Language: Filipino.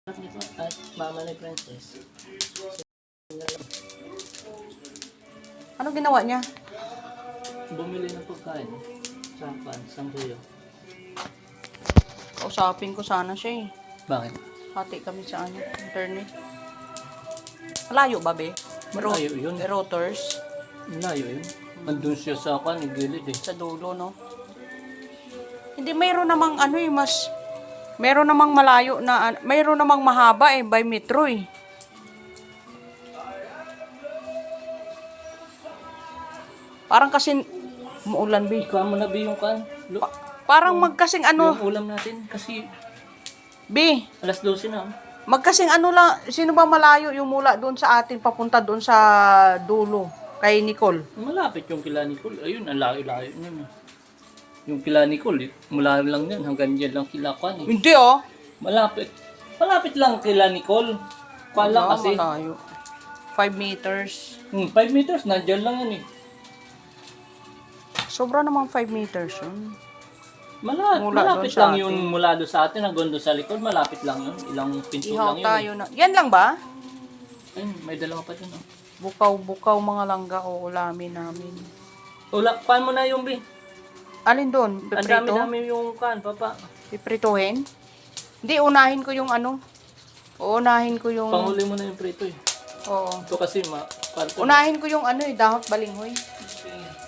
Nito at mama ni Princess. Ano ginawa niya? Bumili ng pagkain. Sa Rio. Kausapin ko sana siya eh. Bakit? Hati kami sa internet. Malayo ba, be? Malayo yun. Routers. Malayo yun. Andun siya sa gilid eh. Sa dulo, no? Hindi, mayroon namang mayroon namang malayo na, mayroon namang mahaba eh, by metro eh. Parang kasi, umuulan, be. Ikaw mo na ba yung Parang magkasing yung ulam natin kasi be, alas 12 na. magkasing lang, sino ba malayo yung mula doon sa atin, papunta doon sa dulo, kay Nicole? Malapit yung kila Nicole. Ayun, ang layo-layo niyan. Yung kila Nicole, mula lang yan, hanggang dyan lang kila Kwan eh. Hindi oh. Malapit. Malapit lang kila Nicole. Kala kasi. Malayo. 5 meters. 5 meters, nandiyan lang yan eh. Sobra namang 5 meters yun. Malapit doon sa lang yun mula doon sa atin hanggang doon sa likod. Malapit lang yun. Ilang pinto Ihaw lang yun. tayo na. Yan lang ba? Ayun, may dalawa pa dun. Oh. Bukaw-bukaw mga langga o ulamin namin. Pan mo na yung bi. Alin doon? Ang Piprito? dami yung papa. Piprituhin? Hindi, unahin ko yung Uunahin ko yung... Panghuli mo na yung prito eh. Oo. Ito kasi Unahin ko yung dahot balinghoy. Okay.